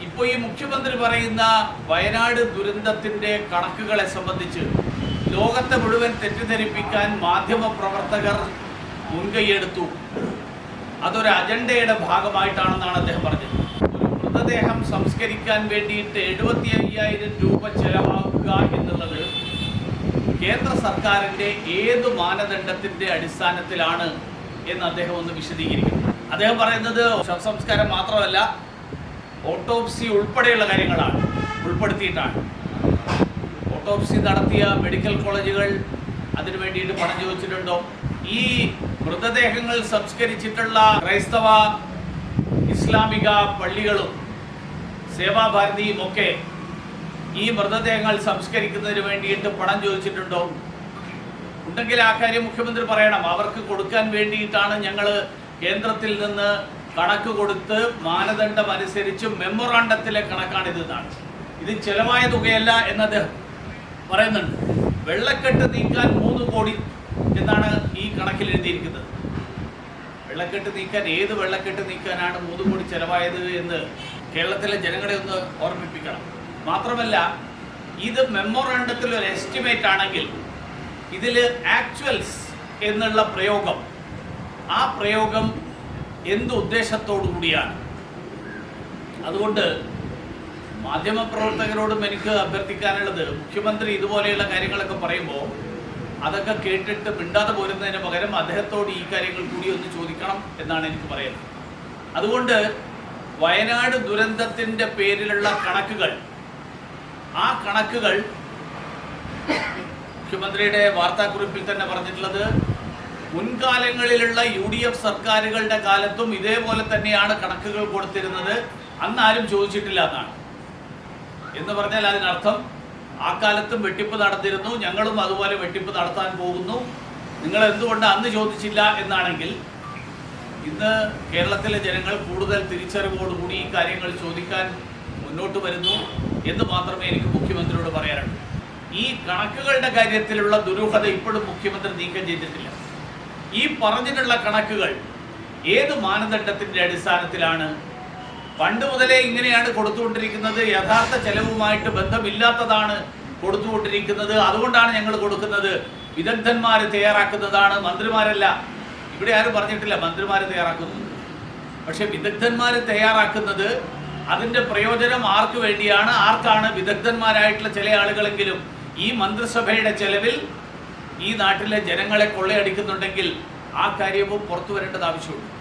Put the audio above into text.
ഇപ്പോൾ ഈ മുഖ്യമന്ത്രി പറയുന്ന വയനാട് ദുരന്തത്തിൻ്റെ കണക്കുകളെ സംബന്ധിച്ച് ലോകത്തെ മുഴുവൻ തെറ്റിദ്ധരിപ്പിക്കാൻ മാധ്യമപ്രവർത്തകർ മുൻകൈയെടുത്തു. അതൊരു അജണ്ടയുടെ ഭാഗമായിട്ടാണെന്നാണ് അദ്ദേഹം പറഞ്ഞത്. ഒരു മൃതദേഹം സംസ്കരിക്കാൻ വേണ്ടിയിട്ട് 75,000 രൂപ ചെലവാക്കുക എന്നുള്ളത് കേന്ദ്ര സർക്കാരിൻ്റെ ഏത് മാനദണ്ഡത്തിൻ്റെ അടിസ്ഥാനത്തിലാണ് എന്ന് അദ്ദേഹം ഒന്ന് വിശദീകരിക്കും. അദ്ദേഹം പറയുന്നത് ശവസംസ്കാരം മാത്രമല്ല, ഓട്ടോപ്സി ഉൾപ്പെടെയുള്ള കാര്യങ്ങളാണ് ഉൾപ്പെടുത്തിയിട്ടാണ്. ഓട്ടോപ്സി നടത്തിയ മെഡിക്കൽ കോളേജുകൾ അതിനു വേണ്ടിയിട്ട് പണം ചോദിച്ചിട്ടുണ്ടോ? ഈ മൃതദേഹങ്ങൾ സംസ്കരിച്ചിട്ടുള്ള ക്രൈസ്തവ ഇസ്ലാമിക പള്ളികളും സേവാഭാരതിയും ഒക്കെ ഈ മൃതദേഹങ്ങൾ സംസ്കരിക്കുന്നതിന് വേണ്ടിയിട്ട് പണം ചോദിച്ചിട്ടുണ്ടോ? ഉണ്ടെങ്കിൽ ആ കാര്യം മുഖ്യമന്ത്രി പറയണം. അവർക്ക് കൊടുക്കാൻ വേണ്ടിയിട്ടാണ് ഞങ്ങൾ കേന്ദ്രത്തിൽ നിന്ന് കണക്ക് കൊടുത്ത് മാനദണ്ഡം അനുസരിച്ച് മെമ്മോറാണ്ടത്തിലെ കണക്കാണിതെന്നാണ്. ഇത് ചെലവായ തുകയല്ല എന്നത് പറയുന്നുണ്ട്. വെള്ളക്കെട്ട് നീക്കാൻ 3 കോടി എന്നാണ് ഈ കണക്കിൽ എഴുതിയിരിക്കുന്നത്. വെള്ളക്കെട്ട് നീക്കാൻ, ഏത് വെള്ളക്കെട്ട് നീക്കാനാണ് 3 കോടി ചെലവായത് എന്ന് കേരളത്തിലെ ജനങ്ങളെ ഒന്ന് ഓർമ്മിപ്പിക്കണം. മാത്രമല്ല, ഇത് മെമ്മോറാണ്ടത്തിൽ ഒരു എസ്റ്റിമേറ്റ് ആണെങ്കിൽ ഇതിൽ ആക്ച്വൽസ് എന്നുള്ള പ്രയോഗം, ആ പ്രയോഗം എന്ത് ഉദ്ദേശത്തോടു കൂടിയാണ്? അതുകൊണ്ട് മാധ്യമപ്രവർത്തകരോടും എനിക്ക് അഭ്യർത്ഥിക്കാനുള്ളത്, മുഖ്യമന്ത്രി ഇതുപോലെയുള്ള കാര്യങ്ങളൊക്കെ പറയുമ്പോൾ അതൊക്കെ കേട്ടിട്ട് മിണ്ടാതെ പോരുന്നതിന് പകരം അദ്ദേഹത്തോട് ഈ കാര്യങ്ങൾ കൂടി ഒന്ന് ചോദിക്കണം എന്നാണ് എനിക്ക് പറയുന്നത്. അതുകൊണ്ട് വയനാട് ദുരന്തത്തിൻ്റെ പേരിലുള്ള കണക്കുകൾ, ആ കണക്കുകൾ മുഖ്യമന്ത്രിയുടെ വാർത്താക്കുറിപ്പിൽ തന്നെ പറഞ്ഞിട്ടുള്ളത് മുൻകാലങ്ങളിലുള്ള UDF സർക്കാരുകളുടെ കാലത്തും ഇതേപോലെ തന്നെയാണ് കണക്കുകൾ കൊടുത്തിരുന്നത്, അന്നാരും ചോദിച്ചിട്ടില്ല എന്നാണ്. എന്ന് പറഞ്ഞാൽ അതിനർത്ഥം ആ കാലത്തും വെട്ടിപ്പ് നടന്നിരുന്നു, ഞങ്ങളും അതുപോലെ വെട്ടിപ്പ് നടത്താൻ പോകുന്നു, നിങ്ങൾ എന്തുകൊണ്ട് അന്ന് ചോദിച്ചില്ല എന്നാണെങ്കിൽ ഇന്ന് കേരളത്തിലെ ജനങ്ങൾ കൂടുതൽ തിരിച്ചറിവോടുകൂടി ഈ കാര്യങ്ങൾ ചോദിക്കാൻ മുന്നോട്ട് വരുന്നു എന്ന് മാത്രമേ എനിക്ക് മുഖ്യമന്ത്രിയോട് പറയാനുള്ളൂ. ഈ കണക്കുകളുടെ കാര്യത്തിലുള്ള ദുരൂഹത ഇപ്പോഴും മുഖ്യമന്ത്രി നീക്കം ചെയ്തിട്ടില്ല. ഈ പറഞ്ഞിട്ടുള്ള കണക്കുകൾ ഏത് മാനദണ്ഡത്തിൻ്റെ അടിസ്ഥാനത്തിലാണ്? പണ്ട് മുതലേ ഇങ്ങനെയാണ് കൊടുത്തുകൊണ്ടിരിക്കുന്നത്, യഥാർത്ഥ ചെലവുമായിട്ട് ബന്ധമില്ലാത്തതാണ് കൊടുത്തുകൊണ്ടിരിക്കുന്നത്, അതുകൊണ്ടാണ് ഞങ്ങൾ കൊടുക്കുന്നത്, വിദഗ്ധന്മാർ തയ്യാറാക്കുന്നതാണ്, മന്ത്രിമാരല്ല. ഇവിടെ ആരും പറഞ്ഞിട്ടില്ല മന്ത്രിമാർ തയ്യാറാക്കുന്നത്. പക്ഷെ വിദഗ്ധന്മാർ തയ്യാറാക്കുന്നത് അതിൻ്റെ പ്രയോജനം ആർക്ക് വേണ്ടിയാണ്? ആർക്കാണ്? വിദഗ്ധന്മാരായിട്ടുള്ള ചില ആളുകളെങ്കിലും ഈ മന്ത്രിസഭയുടെ ചെലവിൽ ഈ നാട്ടിലെ ജനങ്ങളെ കൊള്ളയടിക്കുന്നുണ്ടെങ്കിൽ ആ കാര്യവും പുറത്തു വരേണ്ടത് ആവശ്യമുണ്ട്.